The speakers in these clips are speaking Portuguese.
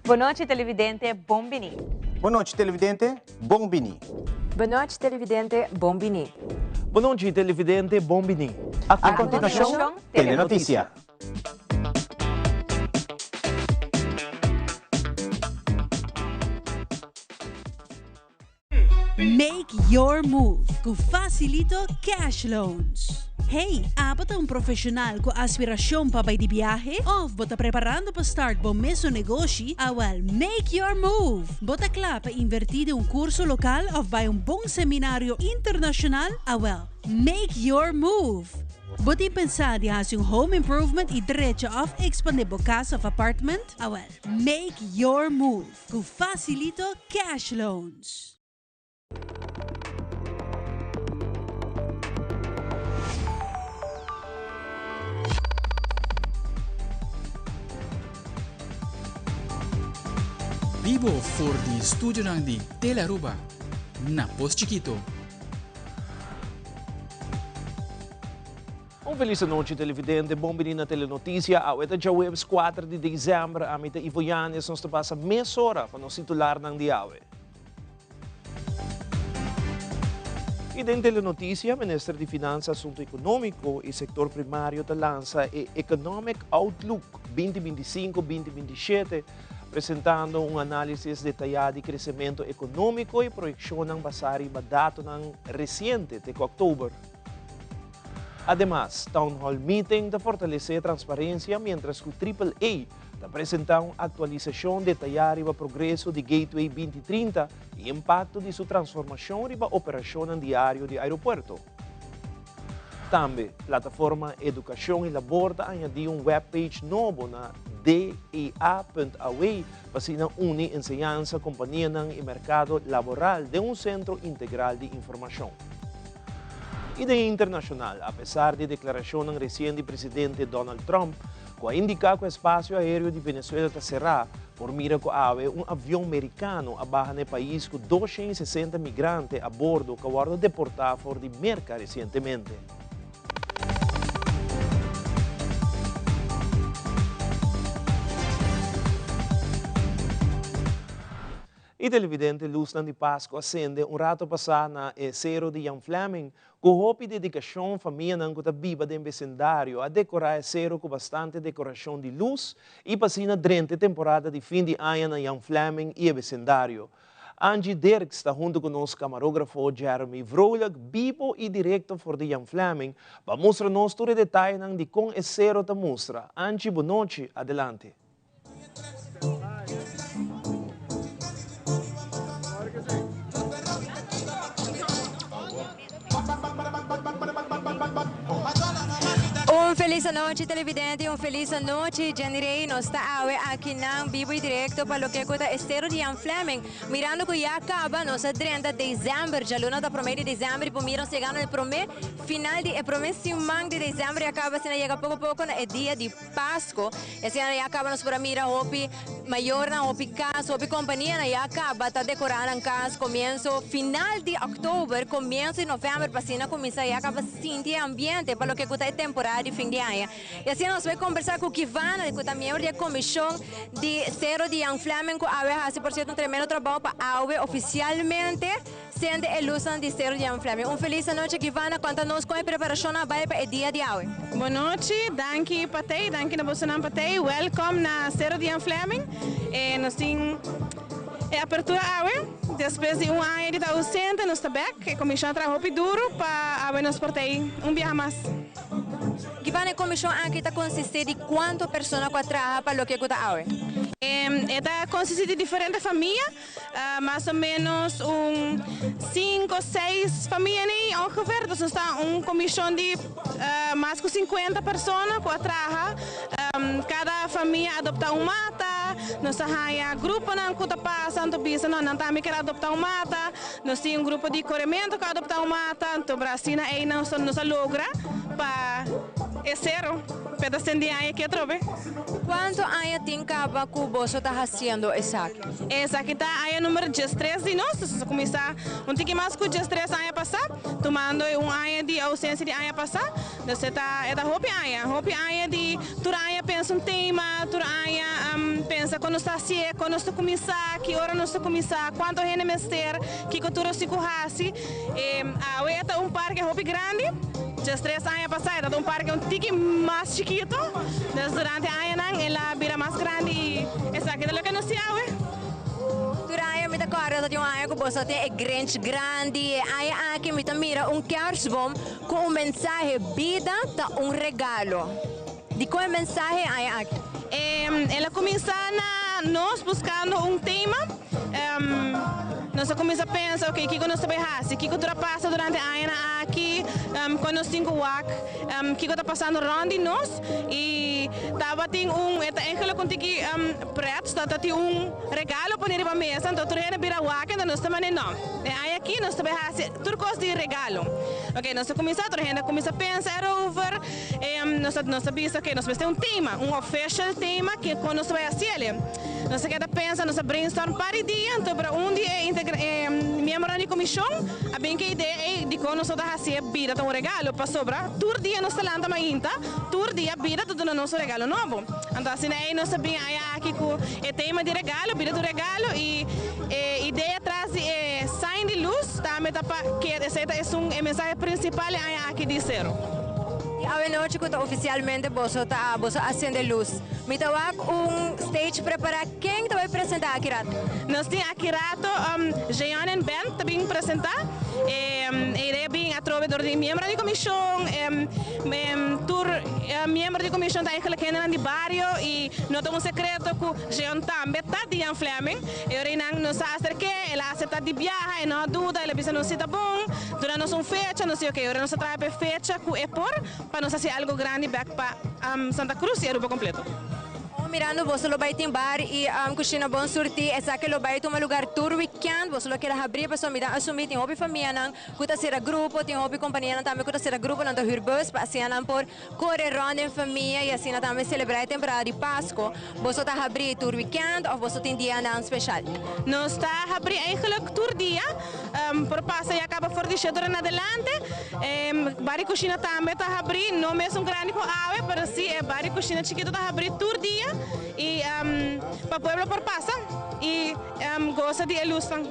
Boa noite, televidente Bombini. Boa noite, televidente Bombini. Boa noite, televidente Bombini. Boa noite, televidente Bombini. A continuação, Telenotícia. Make your move com Facilito Cash Loans. Hey, bota um profissional com aspiração para ir de viagem? Ou bota preparando para start bom mesmo negócio? Well, make your move. Bota claro para invertir em curso local ou vai bom seminário internacional? Well, make your move. Bota pensar de fazer home improvement e direito of expandir a casa of apartment? Well, make your move com Facilito Cash Loans. Vivo for di studio ng di Telaruba, na Pos Chiquito. Feliz noite, televidente. Bombini na Telenotícia. Esta é Webs 4 de dezembro. A mita Ivoyanes nos passa meia hora para nos titular ng diawe. E dentro Telenotícia, Ministro de Finanças, Assunto Econômico e Sector Primário lança o Economic Outlook 2025-2027, apresentando análise detalhado de crescimento econômico e projeção ng basari dados ng recente de outubro. Además, Town Hall Meeting de fortalecer a transparência, mientras que o AAA apresenta uma atualização detalhada do progresso de Gateway 2030 e impacto de sua transformação e operação diária do aeroporto. Também, a plataforma Educação e Labor añadiu webpage novo na dea.away para unir enseñanza, companhia e mercado laboral de centro integral de informação. E de internacional, apesar de declaração ng recente presidente Donald Trump, que indica que o espaço aéreo de Venezuela está cerrado por mira que avião americano abaixo no país com 260 migrantes a bordo que foram deportados por de Merca recentemente. E televidente Luz de Páscoa acende rato passado na zero de Jan Fleming, com hope de dedicação família não que viva de vecindário a decorar zero com bastante decoração de luz e passina durante a temporada de fim de ano na Jan Fleming e vecindário. Angie Dirks está junto com o nosso camarógrafo Jeremy Vrolijk, vivo e direto for de Jan Fleming, para mostrar-nos todo o detalhe de como é zero te mostra. Angie, boa noite, adelante. Feliz noite, televidente, feliz noite, Janirei. Nós estamos aqui na Vivo e Direto para o que é Estero de Jan Fleming. Mirando que já acaba, nós 30 de dezembro, já luna da 1 de dezembro, e miram chegando no primeiro final de semana de dezembro, e acaba assim, chega pouco a pouco, é dia de Páscoa. E assim, já acaba, nós para mirar, hopi maior, hopi casa, hopi companhia, já acaba, está decorando em casa, começo, final de outubro, começo de novembro, para assim, começa, já acaba, sentir ambiente para o que é temporada de fim de ano. E assim nós vamos conversar com o Kivana, que é membro da comissão de Zero de Jan Fleming, que a por cierto, tremendo trabalho para a oficialmente sendo a ilusão de Zero de Jan Fleming. Feliz noite, Kivana, conta-nos com a preparação para o dia de hoje. Boa noite, danke Patei, danke na Bolsonaro Patei, welcome na Zero de Jan Fleming. Nós temos a abertura hoje, depois de ano de estar ausente, nós estamos aqui, a comissão trabalha duro para nós portei dia mais. Kivana, a comissão aqui consiste de quantas pessoas que trabalham para o que está hoje? Esta consiste de diferentes famílias, mais ou menos 5 ou 6 famílias ongeveer. Dus está uma comissão de mais de 50 pessoas que trabalham. Cada família adopta uma mata, nós temos um grupo que passa, nós também queremos adoptar uma mata, nós temos grupo de corrimento que adopta uma mata, então Brasil nos logra para zero, pedacinho de ano que eu trouxe. Quanto anos tem que você está fazendo isso aqui? Esse aqui está aí número 13 de nós, nós começamos um pouquinho mais com 13 anos passado, tomando um ano de ausência de ano passado, nós está roupa ano de turaya pensa tema, turaya pensa quando está assim, quando está começar, que hora nós está começar, quanto gente mester, que cultura se corrasse. A é parque hobby grande. Já 3 anos passados, um parque tique mais chiquito. Durante anos, ela vira mais grande e essa aqui é o que nós temos. Durante a minha carreira, eu tenho que ter é grande. Aí aqui me mira kerstboom com mensagem vida, tá regalo. De qual mensagem aí aqui? Ela começa nós buscando tema. Nós começamos a pensar, ok, o que nós sabemos, o que passa durante a ano aqui, quando nós temos o que está passando rond de nós, e estava tem eigenlijk contigo preto, está tem regalo para ir para a mesa, então tudo é bira wak, então nós também não. Aí aqui nós sabemos tudo coisa de regalo. Ok, nós começamos a pensar over, nós sabemos, ok, nós temos tema, official tema que quando nós vamos fazer, nós queremos pensar, nós brainstorm para o dia, então para dia membro da comissão, a bem que a ideia de como nós estamos fazendo vida um regalo para sobrar, todo dia nós estamos lá ainda, todo dia vida tudo no nosso regalo novo. Então assim aí nós sabemos aqui com o tema de regalo, vida do regalo e a ideia atrás é sign de luz, também que essa é a mensagem principal aqui de zero. A noite que oficialmente você está acendendo luz, me tawag stage preparar quem vai apresentar aqui rato? Nós temos aqui rato Jean Ben também apresentar. Ele é bem através de membro da comissão, membro da comissão está eigenlijk de barrio e nós temos secreto que Jean também está de Ian Fleming. Eu não sei que ela aceita de viajar, não há dúvida, ela pensa não está bom. Durante nossa fecha, não sei o que, agora nós trabalhamos fecha com EPOR para nós fazer algo grande back para Santa Cruz e Aruba completo. Mirando, você vai ter bar e cozinha bom sortir, essa que vai ter um lugar tour weekend, você quer abrir para sua vida, assumir tem hobby família, não, cuta ser grupo, tem hobby companhia, não também cuta ser grupo, não tem bus, para assim não por correr round em família e assim não também celebrar a temporada de Páscoa, você está abrir tour weekend ou você tem dia não especial? Nós está abrir eigenlijk tour dia, por passar e acaba for de cheio em adelante, bar e cozinha também está abrir, não mesmo grande com água, para si é bar e cozinha chiquito está abrir tour dia. E para o povo por passa e gosta de ilustrar.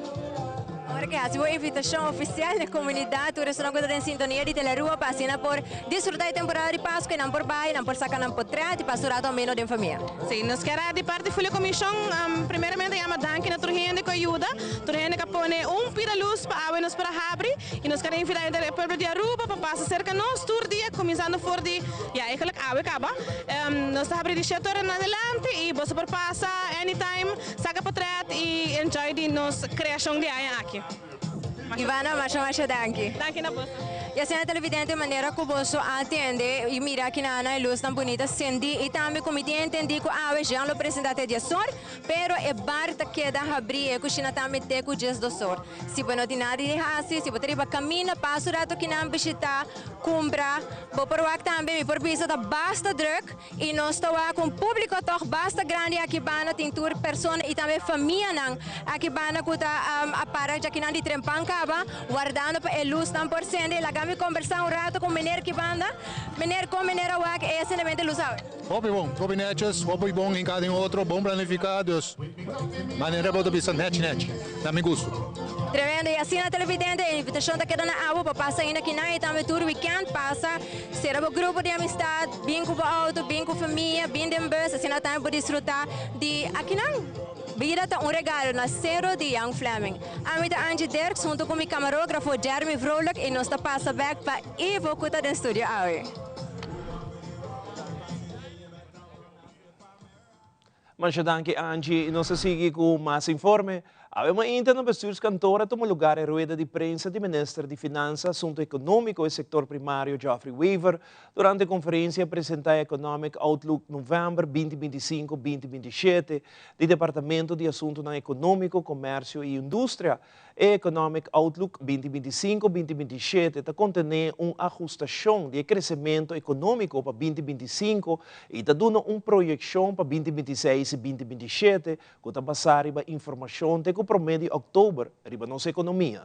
Agora que há uma invitação oficial da comunidade, o restaurante está em sintonia de Telerua para assim por desfrutar a temporada de Páscoa, não por baixo, não por sacar, não por trás, e pastorar também no de família. Sim, nós queremos de parte da comissão, primeiramente chama danke na turgente que ajuda, turgente que põe pira luz para a nós para abrir e nós queremos invitar o povo de Aruba para passar cerca nós todo dia, começando por de, eigenlijk água acaba, nós está abrindo de cheio em adelante e você por passar anytime, saca para trás e enjoy de nossa criação de aqui. Ivana, macha danke. Danke na bolsa. E assim, a televidente, maneira que você atende e mira que na luz tão bonita, senti e também como entendi que a já lo apresentate de sor, pero é barta que da abrir e cozinha também te com just do sor. Se você não tem nada de hasi, se você riba camina, passo rato que não visita, compra, vou por o também, por visa da basta druk e nós estamos com público toch basta grande aqui bana tem tour persona e também família não aqui bana que tá a para já que não de trempancaba, guardando para luz tão por cento, lá kami conversar rato com menino que banda, menino com menino awak é excelente luz. Hobby netjes, hobby bom em cada outro, bom planificados. Maneira boa bisa net, dá-me gosto. Tremendo, e assim na televidente, a invitação está quedando na água para passar ainda aqui na e também tour weekend, passa, será um grupo de amistade, bem com o auto, bem com a família, bem de bus, assim na também pode desfrutar de aqui não. Vida está regalo na Zero de Young Fleming. A mim da Angie Dirks, junto com o meu camarógrafo Jeremy Vrolijk, e nós passa back para Ivo Kuta do estúdio hoje. Mancha danke Angie, nós seguimos com mais informe. Abbiamo ainda no bestuurskantoor tomo lugar a rueda de prensa do Ministro de Finanças, Assunto Econômico e Sector Primário Geoffrey Weaver durante a conferência Apresentar Economic Outlook Novembro 2025-2027 do Departamento de Assunto Econômico, Comércio e Indústria. E Economic Outlook 2025-2027 está contendo uma ajustação de crescimento econômico para 2025 e está dando uma projeção para 2026 e 2027 que está basada em informação que promete outubro para a nossa economia.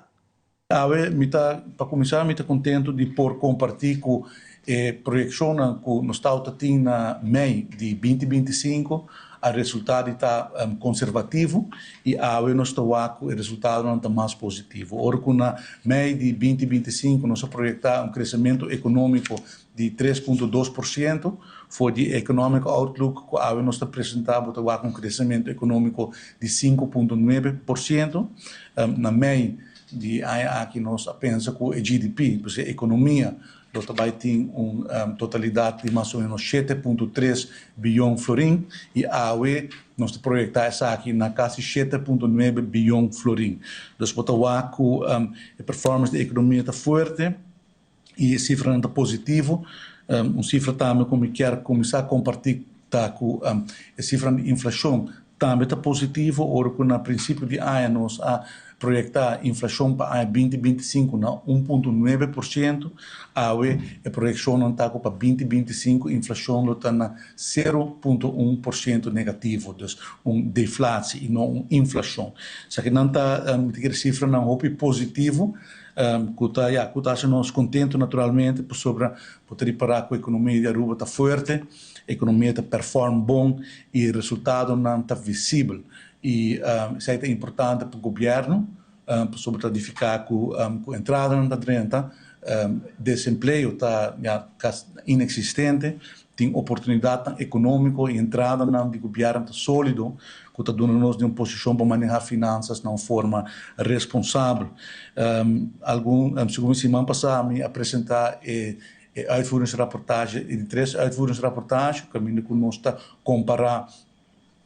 Para começar, estou contente de por compartilhar com a projeção que nós estamos tendo na MEI de 2025, o resultado está conservativo e a nós está o resultado não está mais positivo. Ora, com na meio de 2025, nós projetar crescimento econômico de 3,2%, foi de Economic Outlook, que a nós está apresentando crescimento econômico de 5,9%, na meio de aqui nós pensa com o GDP, porque a economia nós também tem uma totalidade de mais ou menos 7,3 bilhão florim e a UE nós projetar essa aqui na casa 7,9 bilhão florim. Então, botar com a performance da economia está forte e a cifra está positivo. Uma cifra também como quer começar a compartilhar com a cifra de inflação também está positivo. Ora, no princípio de ano nós a projetar a inflação para 2025 na 1,9%, a projeção não está para 2025, a inflação está na 0,1% negativo, então deflação e não inflação. Só que não está a cifra não é positivo, que está nós contentes naturalmente sobre poder parar com a economia de Aruba está forte, a economia está performa bom e o resultado não está visível. E isso é importante para o governo, para verificar com a entrada na renda, desemprego está inexistente, tem oportunidade econômica e entrada no governo sólido, que está dando nos de uma posição para manejar finanças de uma forma responsável. Segundo semana passada, me apresentar uitvoeringsrapportage, de 3 uitvoeringsrapportages, caminho que nós está comparar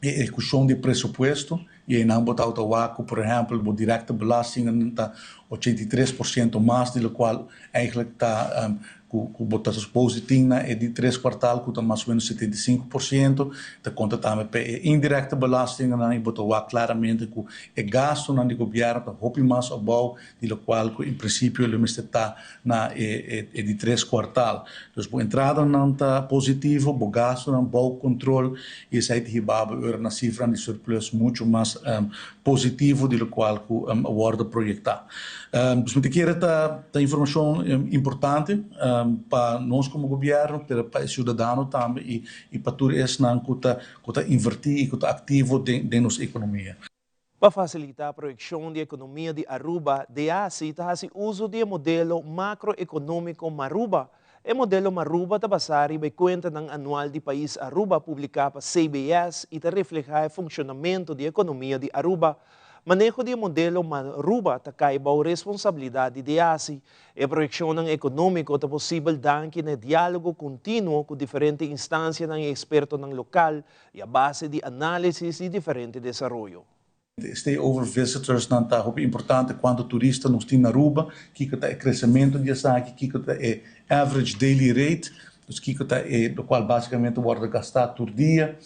a execução de presupuesto e não botar o WACO, por exemplo, a direta belasting está 83% mais, do qual eigenlijk está com botações positivas é de 3 quartais, que está mais ou menos 75%, está conta também para a indireta belasting, e botar o WACO claramente que é gasto no governo, está roupa mais abaixo, do qual, em princípio, ele está de 3 quartais. Então, a entrada não está positiva, o gasto não está controle, e isso aí na cifra de surplus muito mais positivo, do qual a ordem projetar. Então, esta informação importante para nós como governo, para o cidadão também e para tudo isso que está invertir e que está ativo dentro da nossa economia. Para facilitar a projeção da economia de Aruba, DEASI faz uso do modelo macroeconômico Maruba. O modelo Maruba está baseado em conta ng anual de país Aruba publicado para CBS e refleja o funcionamento da economia de Aruba. Manejo do modelo Maruba caiba a responsabilidade de DEASI. A projeção econômica é possível daqui no diálogo contínuo com diferentes instâncias ng expertos ng local e a base de análise de diferentes desenvolvimento. Stay over visitors não está importante quando turista nos tem na Aruba, que está o crescimento de essa que está o average daily rate, que está do qual basicamente o ordem gastar por dia,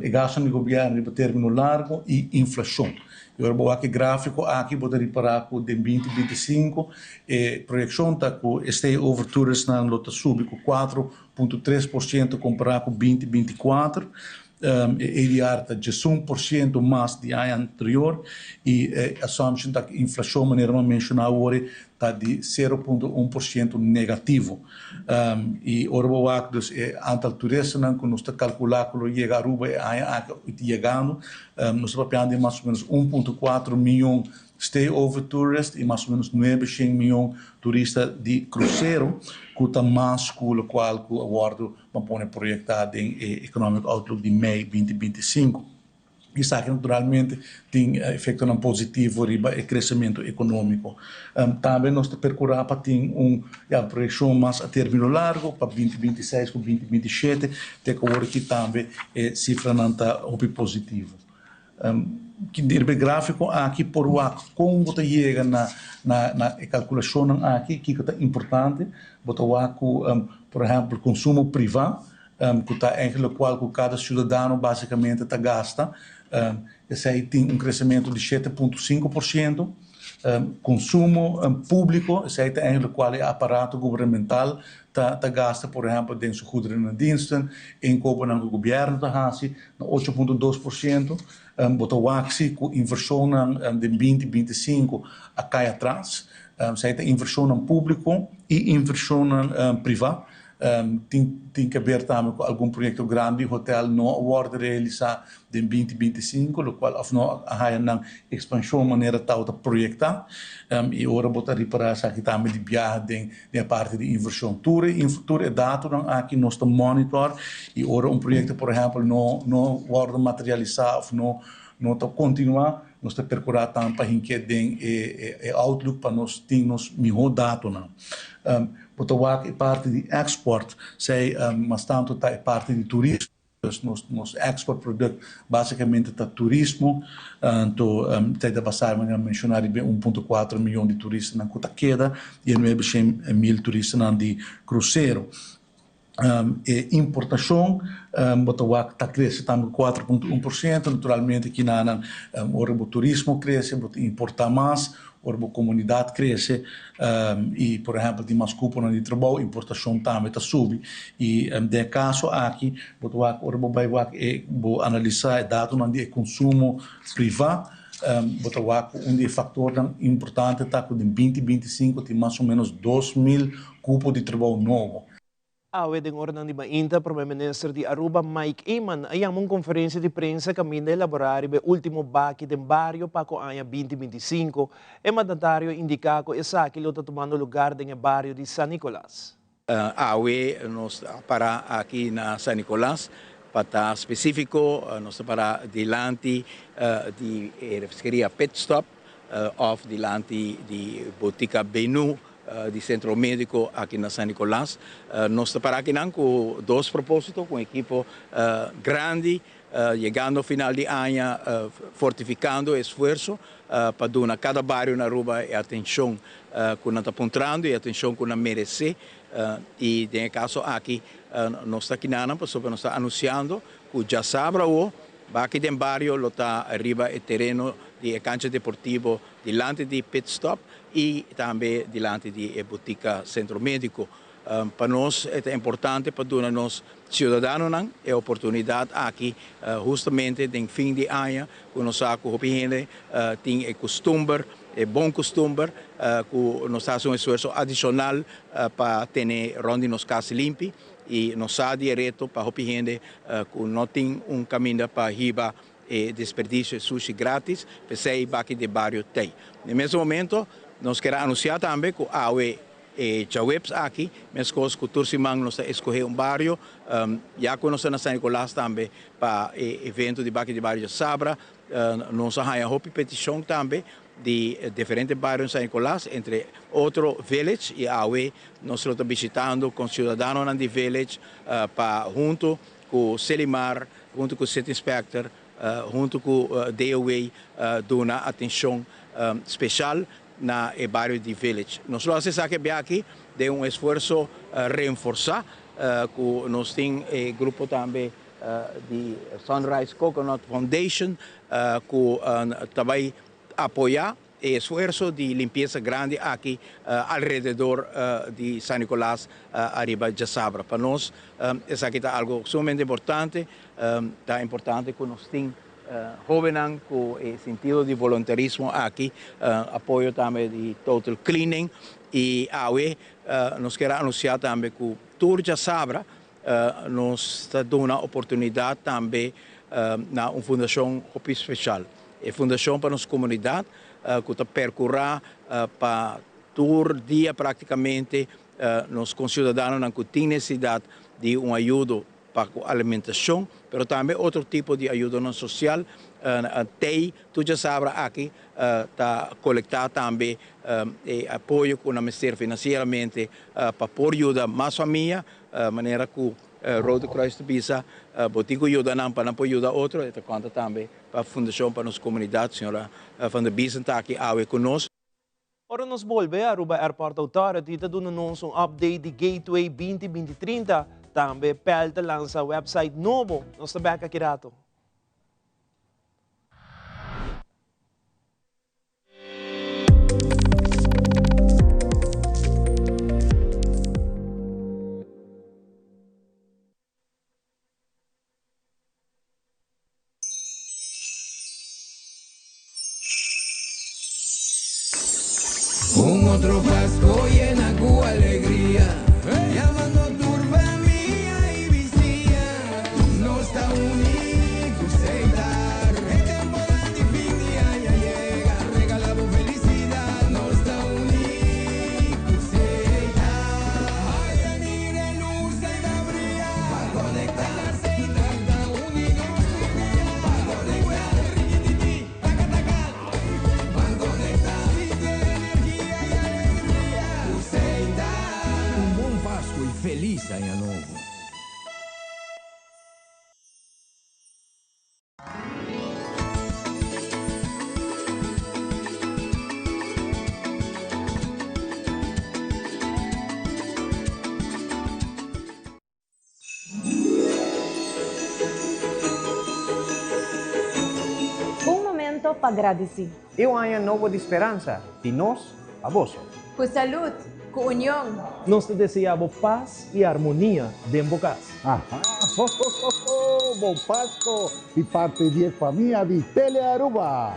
e gasto no governo de término largo e inflação. Eu vou aqui gráfico aqui vou reparar com de 2025 e projeção está com stay over tourist na lota sub com 4,3% comparado com 2024. ADR está 1% mais do ano anterior e a assumption da inflação, maneira de mencionar hoje, está de 0,1% negativo. E o antal turistas que nós estamos calculando que chega a Aruba chegando, nós estamos falando de mais ou menos 1,4 milhão stay over tourists e mais ou menos 900 milhões turistas de cruzeiro, que está mais com o qual o acordo vai projetado em Economic Outlook de maio 2025. Isso aqui, naturalmente, tem efeito positivo sobre o crescimento econômico. Também nós percorremos para ter uma projeção mais a término largo, para 2026 com 2027, até que também a cifra não está positiva. Que dirbe gráfico aqui por o como você chega na calculação aqui que é importante botar o por exemplo consumo privado que está em qual cada cidadão basicamente está gasta esse aí tem crescimento de 7,5%. Consumo público, esse aí tem o qual é aparato governamental tá gasta, por exemplo, dentro do goederendiensten, inkopen aan het governo te hasi, na 8,2%, botar o axi com inversão de 2025 a cai atrás, sai da inversão público e inversão privada, tem que ver também com algum projeto grande, hotel não pode realizar em 2025, o qual não há uma expansão maneira tal de projetar, e agora botar reparar aqui também de viagem de parte de infraestrutura é dado aqui nós estamos monitor e agora projeto por exemplo não pode materializar não está continuar nós está percurar também para que den outlook para nós termos melhor dado não porque parte de export sei mas tanto tá parte de turismo nos export produto basicamente está turismo então tem de passar mencionar 1.4 milhão de turistas na Cota Queda e 900.000 turistas na de cruzeiro importação está crescendo também 4.1%, naturalmente aqui na o turismo cresce, importar mais, a comunidade cresce e, por exemplo, tem mais cupom de trabalho, importação também está subindo e, de caso aqui, vou analisar dados de consumo privado, um fator importante está que em 2025 tem mais ou menos 2.000 cupos de trabalho novo. A wedding order di Mainta, Primeiro-Ministro de Aruba, Mike Eman, ay among conferência de prensa caminho elaborar o último baki del barrio para o ano 2025. O mandatário indica que essa que está tomando lugar no barrio de San Nicolás. AWE nos para aqui na San Nicolás, para específico, nos para delante de refresqueria Pit Stop, off delante de Botica Benu, de Centro Médico aqui na San Nicolás. Nós estamos aqui com dois propósitos, com um equipo grande, chegando ao final de ano, fortificando o esforço para dar a cada bairro na Aruba a atenção que nós estamos apontando e a atenção que nós merecemos. E, no caso aqui, nós estamos aqui, nós estamos anunciando que já sabe, aqui no bairro está arriba o terreno de cancha deportivo delante de Pit Stop e também delante de Botica Centro Médico. Para nós é importante para nós cidadãos a oportunidade aqui justamente no fim de ano, quando nós tem o costume, bom costume, que nós fazemos um esforço adicional para ter onde nos casas limpas e nós há direito para a gente que não tem caminho para riba e desperdício de sushi grátis, para sair aqui do bairro tem. No mesmo momento, nós queremos anunciar também que a AWE Chawebs aqui, mas que o Tursimang nós escolheu bairro, já que nós estamos na San Nicolás também para o evento de aqui do bairro de Sabra, nós temos uma petição também de diferentes bairros em San Nicolás, entre outro village e a AWE, nós estamos visitando com cidadãos de village para junto com o Selimar, junto com o City Inspector, junto com o DOA, dar uma atenção especial na bairro de Village. Nós fazemos aqui de um esforço reforçar, que nós temos grupo também de Sunrise Coconut Foundation, que também apoia o esforço de limpeza grande aqui alrededor de San Nicolás, arriba de Sabra. Para nós, isso aqui está algo sumamente importante, está importante que nós temos jovens com sentido de voluntarismo aqui, apoio também de Total Cleaning e a AWE, nós queremos anunciar também que o Tour de Sabra nos está dando uma oportunidade também na uma fundação especial. É fundação para nossa comunidade, que está percorrendo para todo dia praticamente nos concidadãos que têm necessidade de uma ajuda para a alimentação, mas também outro tipo de ajuda não social. Tu já sabe aqui, está coletar também apoio com o Ministério financeiramente para pôr ajuda mais família, maneira que Road Cross de Bisa, botigo ajuda não para não pôr ajuda outro, e conta também para a Fundação para a nossa comunidade, a senhora Van der Biesen está aqui conosco. Ora nos volve a Aruba Airport Authority está dando um update de Gateway 2030. Também Pelta lança website novo. Nós estamos aqui rato. Un otro Pascua llena con alegría, llamando turbe selo para agradecer. Eu aia novo de esperança, de nós a vós. Com saúde, com união. Nós te desejamos paz e harmonia dentro de casa. Bom Páscoa de parte de família de Telearuba.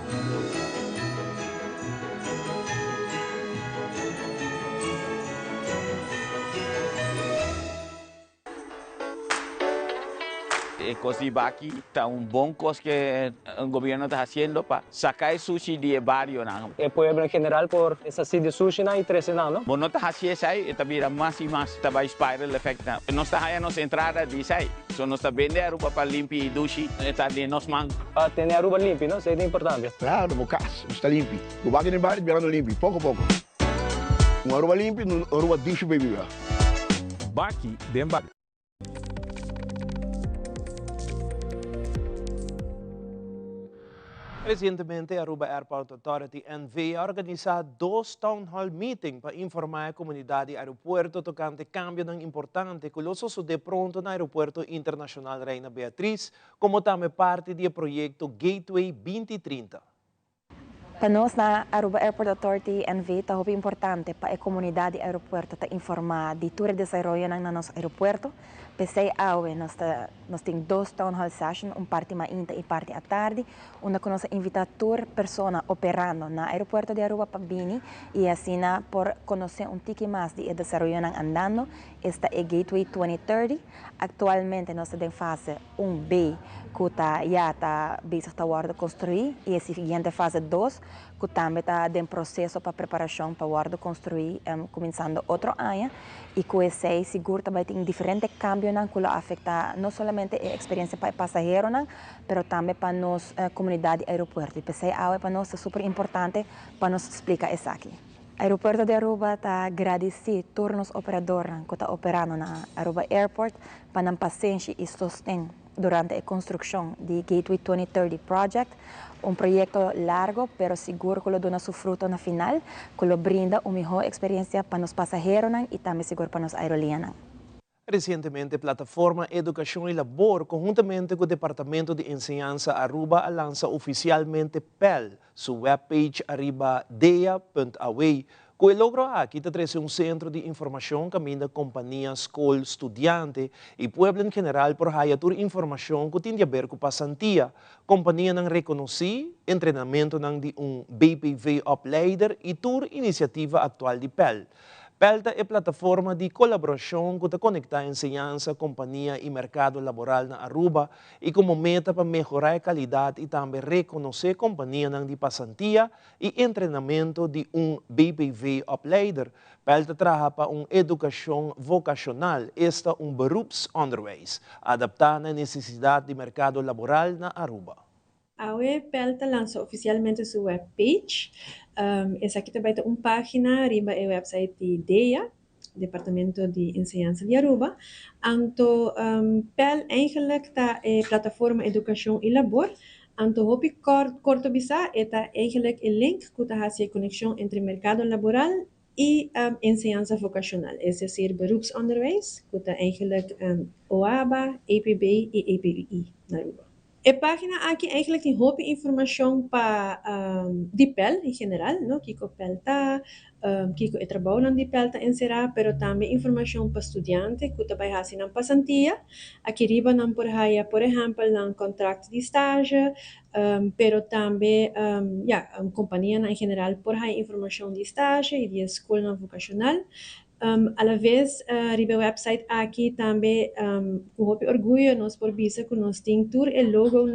Cosiba aquí está un buen cosa que el gobierno está haciendo para sacar el sushi del barrio. El pueblo en general por esa sitio sushi y 13 no. Bueno, está haciendo ahí, está viendo más y más, está va a inspirar el efecto. No está ahí nos entrada de ahí, no está vende Aruba para limpiar el sushi, está de nos man. Para tener Aruba limpio, ¿no? Eso es importante. Claro, no caso, está limpio. O bagulho no barrio virando limpio, pouco a pouco. Aruba limpio, Aruba dish baby. Baki, den bak. Recientemente, Aruba Airport Authority NV ha organizado 2 town hall meetings para informar a comunidade do aeroporto tocante cambio importante que los de pronto no aeropuerto internacional Reina Beatriz, como também parte do projeto Gateway 2030. Para nós, na Aruba Airport Authority NV, é importante para a comunidade do aeroporto informar de todo o desenvolvimento no nosso aeroporto. Pensei hoje, nós temos 2 town hall sessions, parte manhã e parte à tarde, onde nós invitamos todas as pessoas operando no aeroporto de Aruba para vir e assim por conhecer pouco mais de desenvolvimento andando. Esta é Gateway 2030. Atualmente, nós estamos em fase 1B, que já está bezig de construir, e a seguinte fase 2, que também está em processo para preparação para construir, começando outro ano, e que esse seguro também tem diferentes cambios que afetam não somente a experiência para passageiros, mas também para a nossa comunidade aeroporto. E pensei, para nós é super importante para nos explicar isso aqui. O aeroporto de Aruba está agradecido a todos os operadores que estão operando na Aruba Airport para a paciência e sustento durante a construção do Gateway 2030 Project, projeto largo, mas seguro que dá seu fruto no final, que brinda uma melhor experiência para os passageiros e também seguro para as aerolíneas. Recientemente, a plataforma Educação e Labor, conjuntamente com o Departamento de Enseñanza Aruba, lança oficialmente PEL, sua webpage arriba dea.away, que logrou aqui trazer centro de informação que minda companhia, escola, estudante e pueblo em geral por hayatur informação que tem a ver com passantia. Companhia não reconhece treinamento de BPV Opleider e tur iniciativa atual de PEL. PEL é plataforma de colaboração que conecta a enseñança, companhia e mercado laboral na Aruba e como meta para melhorar a qualidade e também reconhecer companhia de passantia e treinamento de BPV Opleider. PEL trabalha para educação vocacional, esta beroepsonderwijs, adaptada à necessidade de mercado laboral na Aruba. A PEL lançou oficialmente sua webpage. Essa aqui também tem uma página arriba é o website de DEA, Departamento de Enseñanza de Aruba. Anto PEL eigenlijk está plataforma Educação e Labor. Anto hopi corto bisa eta eigenlijk een link que está a conexão entre mercado laboral e enseñanza vocacional, es decir, beroepsonderwijs, que está eigenlijk OABA, EPB e EPUI na Aruba. A página aqui eigenlijk tem hoop informação para de PEL em geral, não? Kiko PEL está, Kiko trabalho de PEL está encerrado, pero também informação para estudantes que também fazem na passantia. Aqui riba não por aí, por exemplo, um contrato de estágio, pero também, companhia em geral por aí informação de estágio e de escola vocacional. A la vez, riba website aqui também, com orgulho, nós por visa que nós temos o logo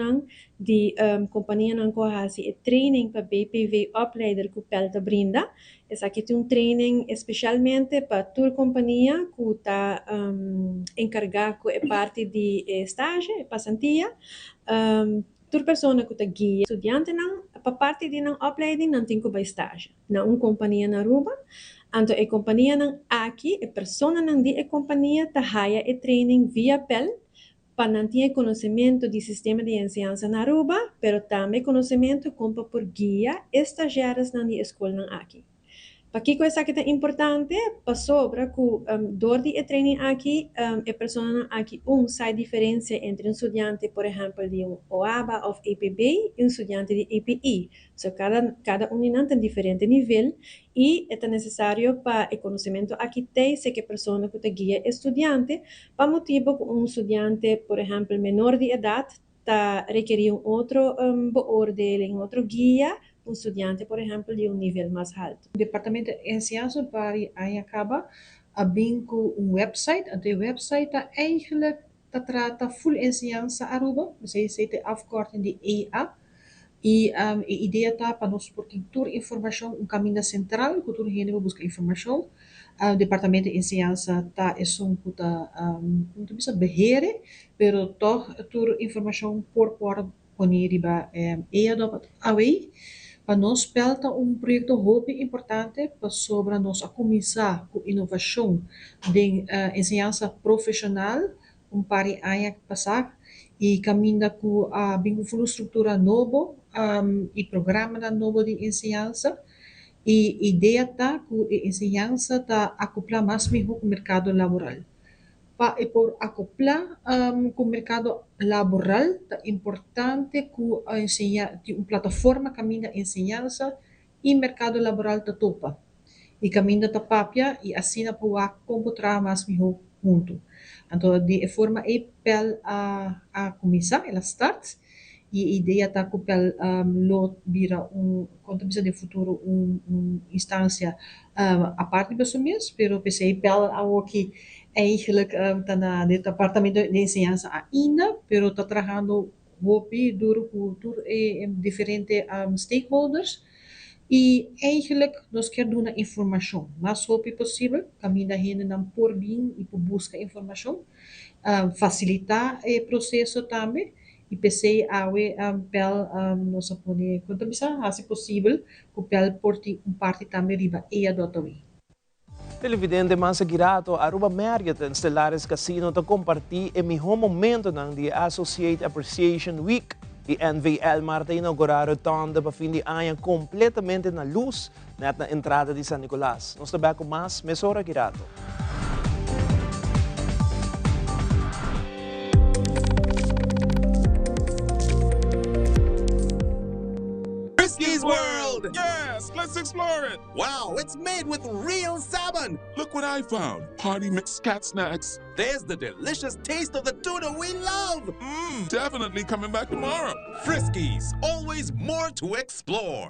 de companhia que faz training para BPV Opleider que o PEL brinda. Esse aqui tem training especialmente para toda companhia que está encarregada com a parte de estágio e passantia. Toda pessoa que está guia estudante, para parte de opleiding, não tem que ir estágio. Na companhia na Aruba, anto a companhia aqui, a pessoa de a companhia está haya e training via PEL para não ter conhecimento do sistema de enseñanza na Aruba, pero também conhecimento como por guia estagiários na escola aqui. Aqui coisa que é importante, sobre que door die training aqui, a pessoa aqui sai diferença entre estudante, por exemplo, de OABA ou EPB e estudante de EPI. So, cada unidade tem diferente nível e é necessário para o conhecimento aqui tem se que a pessoa que guia estudante, para motivo que estudante, por exemplo, menor de idade, requerir outro beoordeling, outro guia, estudante, por exemplo, de nível mais alto. O departamento de ciência acaba com website. De website eigenlijk trata full ciência Aruba, você tem afkorting de EA. E a ideia está para nós por toda informação, caminho central, que todo mundo busca informação. O departamento de ciência está não precisa beheeren, pero toch toda informação por poner EA away. Para nós, pelta projeto muito importante sobre nós começar com inovação de ciência profissional, par de anos passar, e caminha com a estrutura nova e programa novo de ciência. E ideia está que a ciência está acoplar mais melhor com o mercado laboral. Por acoplar com o mercado laboral, é importante que uma plataforma caminha em ciência e mercado laboral está topa. E caminha está papia e assim para encontrar mais melhor junto. Então, de forma a começar, ela start, e a ideia está que ela vira quanto precisa de futuro, instância a parte de pessoas, mas pensei que eigenlijk está no departamento de ciência ainda, pero está trabalhando muito duro com diferentes stakeholders. E eigenlijk nós queremos dar informação, mais rápido possível, caminhar ainda por bem e por buscar informação, facilitar o processo também, e pensei nós podemos, quanto mais possível, que porte parte também riba e a dotaway. Televidente Mansa Girato, Aruba Marriott and Stellaris Casino to compartir o melhor momento ng the Associate Appreciation Week. E NVL Marta inauguraram tanda para fim de ano completamente na luz na entrada de San Nicolás. Nós também com mais Mesora Girato. Frisky's World! Yes, let's explore it! Wow, it's made with real salmon! Look what I found! Party mixed cat snacks. There's the delicious taste of the tuna we love! Definitely coming back tomorrow. Frisky's, always more to explore.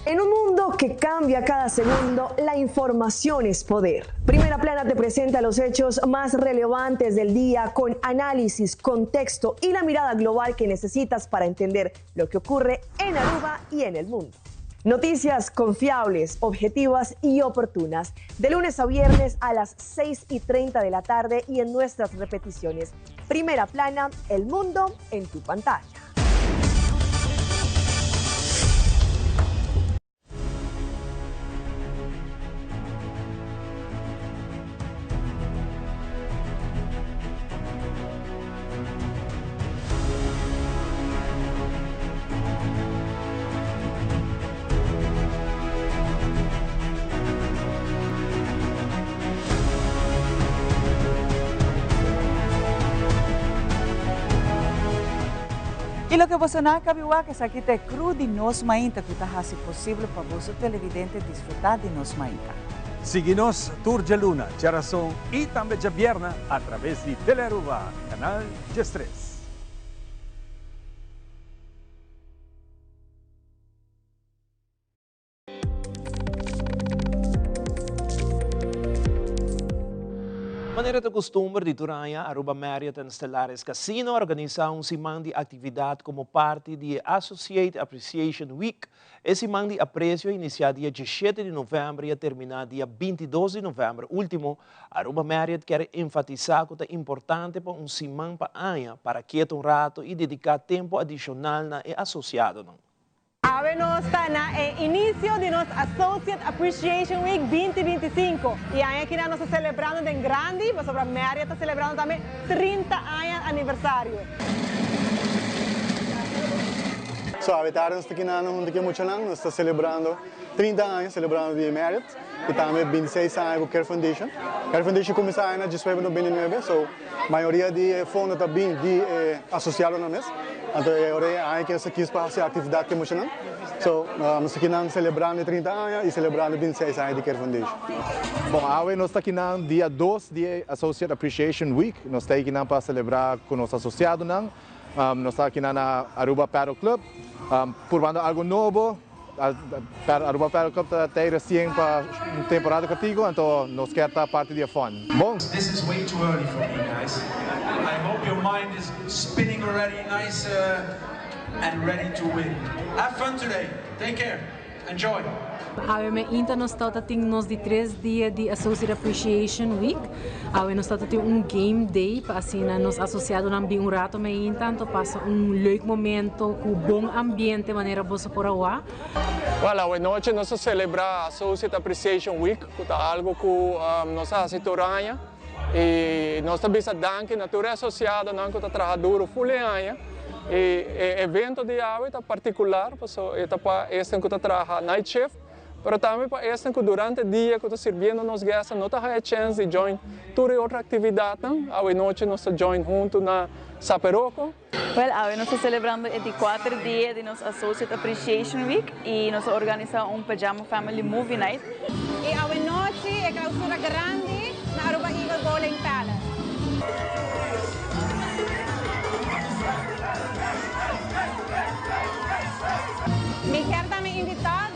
En un mundo que cambia cada segundo, la información es poder. Primera Plana te presenta los hechos más relevantes del día con análisis, contexto y la mirada global que necesitas para entender lo que ocurre en Aruba y en el mundo. Noticias confiables, objetivas y oportunas, de lunes a viernes a las 6:30 de la tarde y en nuestras repeticiones. Primera Plana, el mundo en tu pantalla. E lo que você não cabiwa que aqui te cru de nos mainta que está assim possível para você televidente disfrutar de nos mainta. Síguenos Turja Luna, Charazón y también Javierna a través de Telearuba, canal G3. maneira de costume de Turaya, Aruba Marriott and Stellaris Casino organiza un simán de actividad como parte de Associate Appreciation Week. Esse simán de aprecio inicia dia 17 de novembro e termina dia 22 de novembro. Último, Aruba Marriott quer enfatizar que é importante para simán para año para quieto rato e dedicar tempo adicional na associado. Ave nos está na inicio de nos Associate Appreciation Week 2025 e aqui nós estamos celebrando em grande, mas sobre a Marriott está celebrando também 30 anos aniversário. So, a tarde nós estamos aqui junto com muito nós estamos celebrando 30 anos celebrando de Marriott e também 26 anos com Care Foundation. Care Foundation começou em 2019, so a maioria de fundos também de associados na mesa. Então, agora que essa quis para fazer atividade que muito não. So, nós estamos aqui celebrando 30 anos e celebrando 26 anos de Care Foundation. Bom, agora nós estamos aqui no dia 2 de Associate Appreciation Week. Nós estamos aqui para celebrar com os associados. Nós estamos aqui na Aruba Paddle Club. Por algo novo, Aruba Paddle Club está recém para uma temporada contigo, então nós queremos estar parte do fun. Bom. This is way too early for me, guys. I hope your mind is spinning already nice and ready to win. Have fun today. Take care. Enjoy. Ave ainda nós temos de 3 dias de Associate Appreciation Week. Ave nós temos game day para assim nos associados não bem rato, mas então passa leuk momento com bom ambiente maneira boa por lá. Well, hoje noite nós celebra Associate Appreciation Week, que é algo que nós fazemos Turaya e nós também danke na tua associada não que está trabalhando full año. E evento de hoje é particular, porque para este que está trabalhando night shift. Pero também para este que durante o dia que está servindo nos guests, não tem a chance de join toda outra atividade. Hoje noite nós join junto na Saperoco. Well, hoje nós estamos celebrando 4 dias de nossa Associate Appreciation Week e nós organizamos Pajama Family Movie Night. E hoje noite é clausura grande na Aruba Eagle Bowling Palace. Me quero também invitar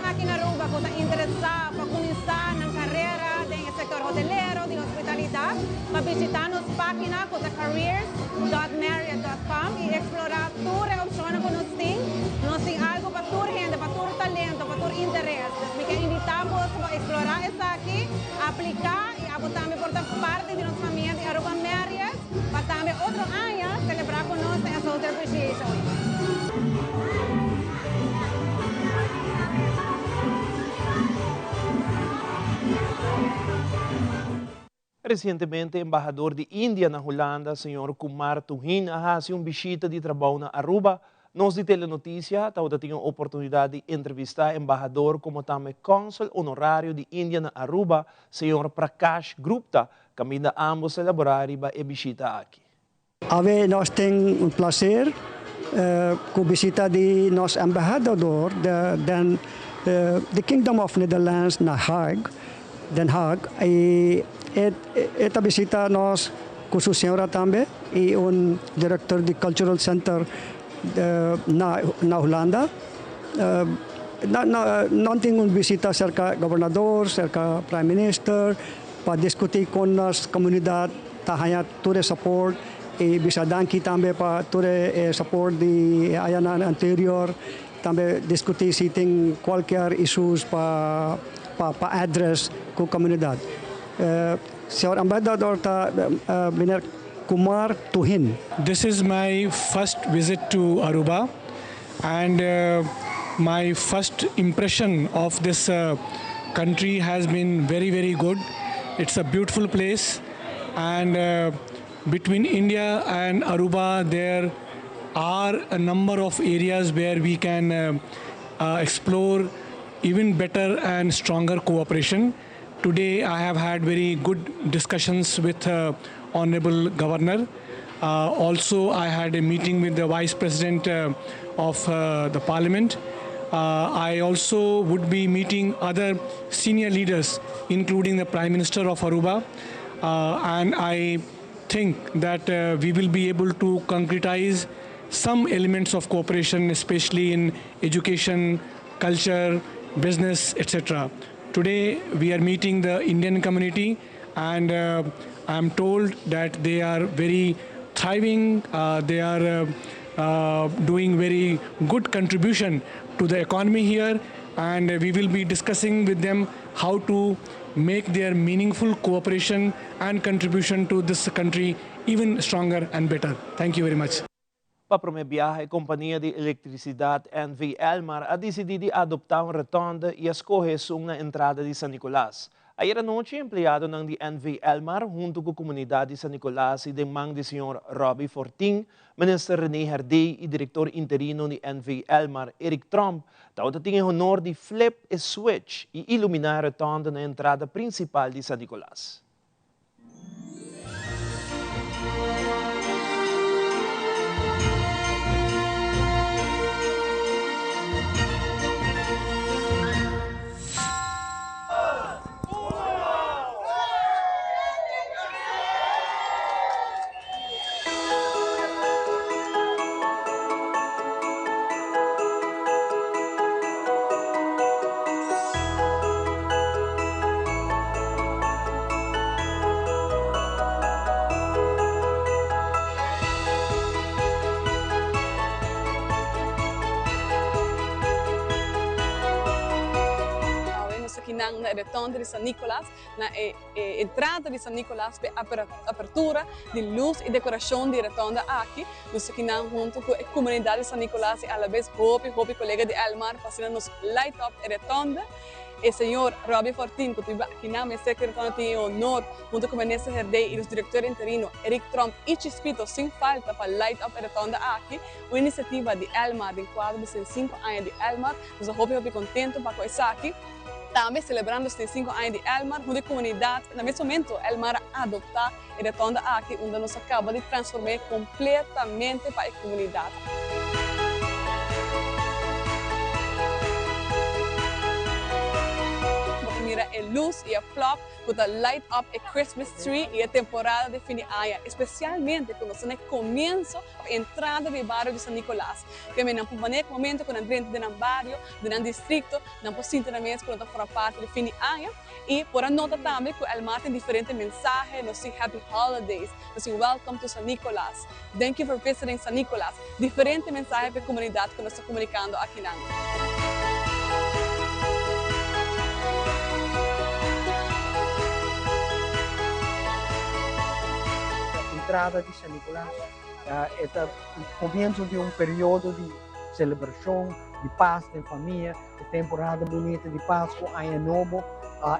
aqui na Aruba que está interessado para começar na carreira no setor hoteleiro, de hospitalidade, para visitar nossa página que é careers.marriott.com e explorar todas as opções que nós temos. Nós temos algo para toda gente, para todo talento, para todo interesse. Me quero invitar para explorar isso aqui, aplicar e também por parte de nossa família de Aruba Marriott, para também outro ano celebrar conosco a Associate Appreciation Week. Recentemente, o embaixador de Índia na Holanda, Sr. Kumar Tuhin, fez uma visita de trabalho na Aruba. Nós de Telenotícia temos a oportunidade de entrevistar o embaixador como também cônsul honorário de Índia na Aruba, Sr. Prakash Gupta, que ainda ambos celebraram a visita aqui. Ave nós temos um prazer com a visita de nosso embaixador da Kingdom of Netherlands na Den Haag. Esta visita nós com a senhora também e diretor do Cultural Center na Holanda. Não tem uma visita cerca do governador, cerca do Prime Minister, para discutir com a comunidade, para todo o suporte e bisa danki também para todo o suporte de ano anterior, também discutir se tem qualquer issues para address com a comunidade. Sr. Ambassador Mr. Kumar Tuhin. This is my first visit to Aruba and my first impression of this country has been very, very good. It's a beautiful place and between India and Aruba there are a number of areas where we can explore even better and stronger cooperation. Today I have had very good discussions with Honorable Governor. Also I had a meeting with the Vice President of the Parliament. I also would be meeting other senior leaders including the Prime Minister of Aruba and I think that we will be able to concretize some elements of cooperation, especially in education, culture, business, etc. Today we are meeting the Indian community and I'm told that they are very thriving. They are doing very good contribution to the economy here, and we will be discussing with them how to make their meaningful cooperation and contribution to this country even stronger and better. Thank you very much. Para promover a companhia de eletricidade NV Elmar a decidido adoptar uma rotonda e escolher uma entrada de San Nicolás. Ayer à noite, empregado ng NV Elmar, junto com a comunidade de San Nicolás e demang de Sr. Robbie Fortin, Minister René Herdey e diretor interino de NV Elmar, Eric Trump, tauta tinha honor de flip e switch e iluminar a rotonda na entrada principal de San Nicolás. Na rotonda de San Nicolás, na entrada de San Nicolás, para apertura de luz e decoração de rotonda aqui, nós aqui junto com a comunidade de San Nicolás e a vez hope colega de Elmar, fazendo nos light up a rotonda. E senhor Robbie Fortin, que aqui na minha secretária tem o honor, junto com o Minister Herdey e os diretores interinos Eric Trump e Chispito, sem falta para light up a rotonda aqui, uma iniciativa de Elmar, de quadro de 5 anos de Elmar, nós hope contento para começar aqui. Também celebrando os 5 anos de Elmar, onde a comunidade, no mesmo momento, Elmar adoptar a rotonda aqui, onde nós acaba de transformar completamente para a comunidade. Mira a luz e a flop, para light up a Christmas tree e a temporada de fim de ano, especialmente quando se começa a entrada do bairro de San Nicolás. Que me não pode momento quando dentro do bairro, do distrito, não pode também quando for parte do fim de ano. E por a nota também que o Elmar tem diferentes mensagens, nós temos Happy Holidays, nós temos Welcome to San Nicolás, Thank you for visiting San Nicolás, diferentes mensagens para a comunidade que nós estamos comunicando aqui na entrada de San Nicolás. É o começo de um período de celebração, de paz, de família, de temporada bonita de Páscoa, Ano Novo.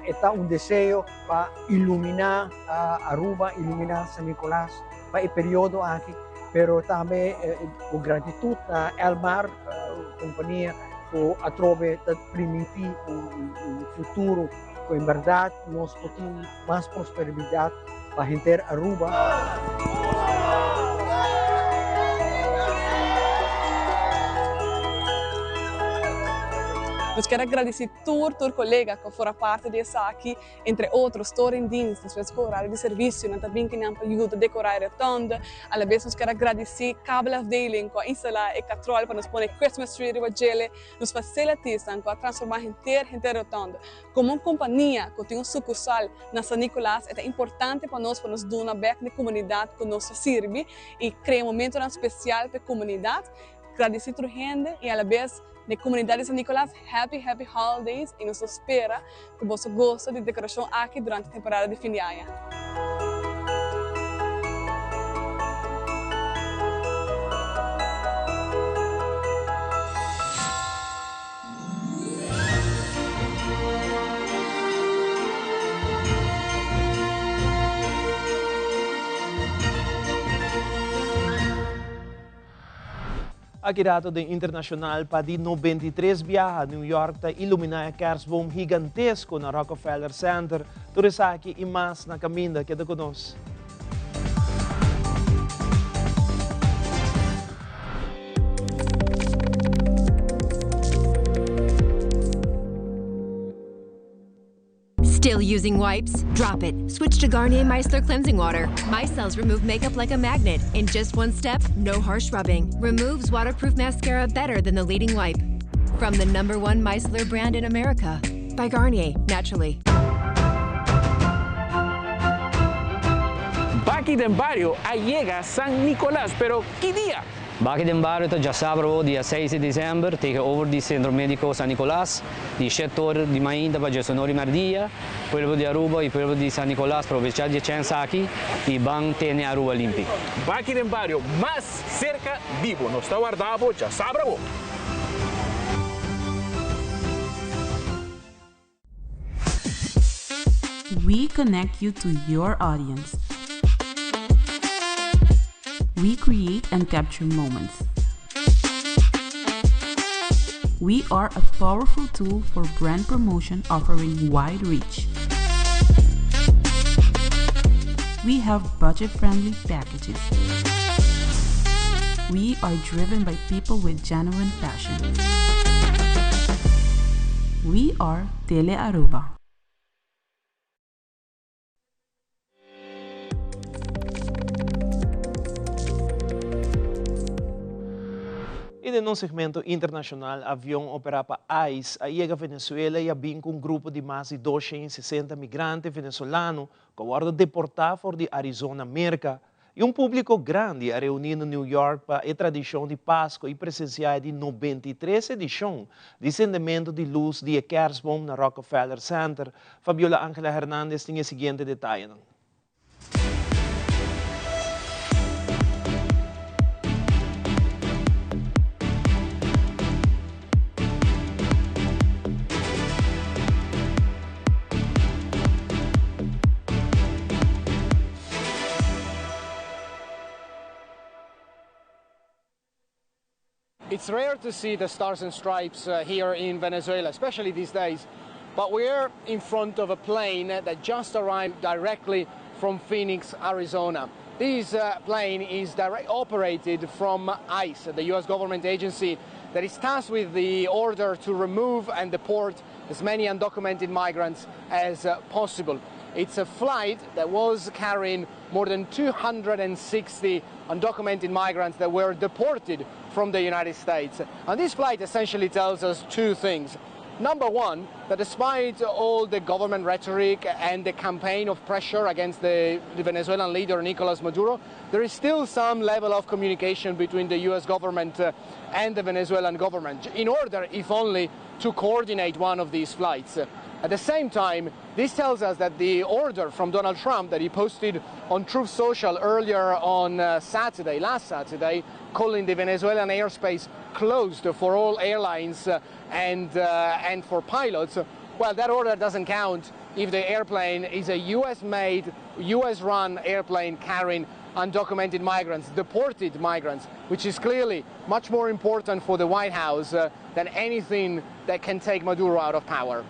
É um desejo para iluminar Aruba, iluminar San Nicolás para o período aqui. Mas também com gratidão a Elmar, companhia, que atrove de permitir um futuro que, em verdade, nós podemos mais prosperidade para a gente Aruba. Nós queremos agradecer a todos os colegas que foram parte dessa aqui, entre outros, todos em dienst, nós com horário de serviço, nós também queremos ajuda a decorar a rotonda, a vez nós queremos agradecer a kabelafdeling que instalar e controle para nos pôr Christmas tree de Wajele, nos facilitam para transformar a gente rotonda. Como uma companhia que tem sucursal na San Nicolás, é importante para nos dar uma beca de comunidade que nos serve e criar momento especial para a comunidade. Agradecer a toda a gente e a vez na comunidade de San Nicolás, Happy Holidays e nos espera que você goste de decoração aqui durante a temporada de fim de ano. Akirato de internacional para de 93 viaja a New York para iluminar a kerstboom gigantesco na Rockefeller Center. Turisaki e mais na caminda que conosco. Still using wipes? Drop it. Switch to Garnier Micellar Cleansing Water. Micelles remove makeup like a magnet. In just one step, no harsh rubbing. Removes waterproof mascara better than the leading wipe. From the #1 micellar brand in America. By Garnier, naturally. aquí del barrio llega San Nicolás, pero ¿qué día? Baki den barrio já sábado, dia 6 de dezembro, tegenover die Centro Médico San Nicolás, de 7 horas de manhã para 19 meio-dia, pueblo de Aruba e pueblo de San Nicolás, aprovechar de chance aqui e van ter Aruba limpo. Baki den barrio más cerca vivo, no está guardado, já sábado. We connect you to your audience. We create and capture moments. We are a powerful tool for brand promotion offering wide reach. We have budget-friendly packages. We are driven by people with genuine passion. We are Tele Aruba. E no segmento internacional, avião opera para ICE, aí chega a Venezuela e vem com um grupo de mais de 260 migrantes venezuelanos que foram deportados fora de Arizona, América. E um público grande a reunir no New York para a tradição de Páscoa e presenciar de 93 edição de acendimento de luz de Kerstboom na Rockefeller Center. Fabiola Ángela Hernández tem o seguinte detalhe. It's rare to see the Stars and Stripes here in Venezuela, especially these days. But we're in front of a plane that just arrived directly from Phoenix, Arizona. This plane is operated from ICE, the U.S. government agency that is tasked with the order to remove and deport as many undocumented migrants as possible. It's a flight that was carrying more than 260 undocumented migrants that were deported from the United States. And this flight essentially tells us two things. Number one, that despite all the government rhetoric and the campaign of pressure against the Venezuelan leader Nicolas Maduro, there is still some level of communication between the US government and the Venezuelan government in order, if only, to coordinate one of these flights. At the same time, this tells us that the order from Donald Trump that he posted on Truth Social earlier on last Saturday, calling the Venezuelan airspace closed for all airlines and for pilots, well, that order doesn't count if the airplane is a US-made, US-run airplane carrying undocumented migrants, deported migrants, which is clearly much more important for the White House than anything that can take Maduro out of power.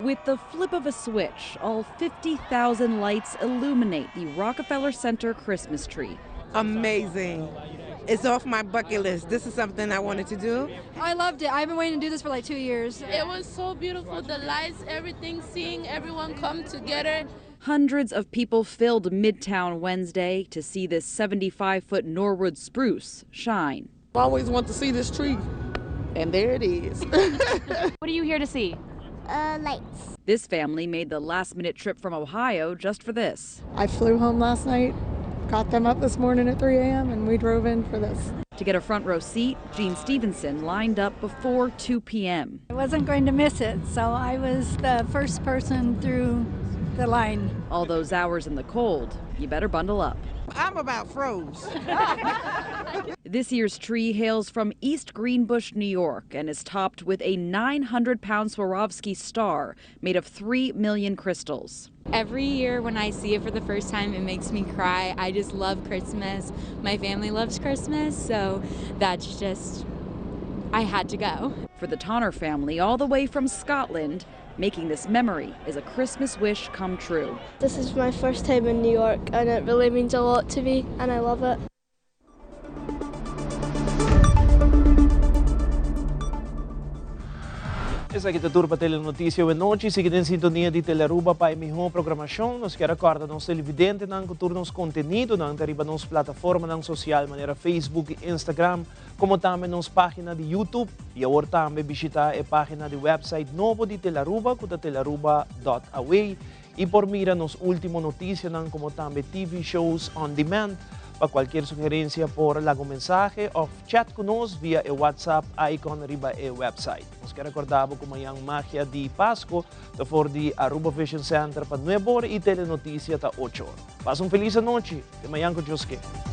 With the flip of a switch, all 50,000 lights illuminate the Rockefeller Center Christmas tree. Amazing. It's off my bucket list. This is something I wanted to do. I loved it. I've been waiting to do this for like 2 years. It was so beautiful, the lights, everything, seeing everyone come together. Hundreds of people filled Midtown Wednesday to see this 75-foot Norwood spruce shine. I always want to see this tree, and there it is. What are you here to see? Lights. This family made the last-minute trip from Ohio just for this. I flew home last night, got them up this morning at 3 a.m., and we drove in for this. To get a front row seat, Jean Stevenson lined up before 2 p.m. I wasn't going to miss it, so I was the first person through the line. All those hours in the cold, you better bundle up. I'm about froze. This year's tree hails from East Greenbush, New York, and is topped with a 900-pound Swarovski star made of 3 million crystals. Every year when I see it for the first time, it makes me cry. I just love Christmas. My family loves Christmas, so that's just, I had to go. For the Tonner family, all the way from Scotland, making this memory is a Christmas wish come true. This is my first time in New York, and it really means a lot to me, and I love it. Essa aqui é a tour para Telenotícia de noite. Siga em sintonia de Telearuba para a melhor programação. Nós queremos recordar nos televidentes que tour nos conteúdo na arriba nos plataforma na social, maneira Facebook e Instagram, como também nos página de YouTube. E agora também visitar a página de website novo de Telearuba, que é telearuba.away. e por mira nos último notícia nan como também TV shows on demand. Para qualquer sugerência, por lago mensagem ou chat conosco via o WhatsApp icon riba e website. Nós quer recordar como a magia de Páscoa, da for de Aruba Vision Center para 9 horas e telenotícia ta 8 horas. Passa feliz noite. Te manhã com Josué.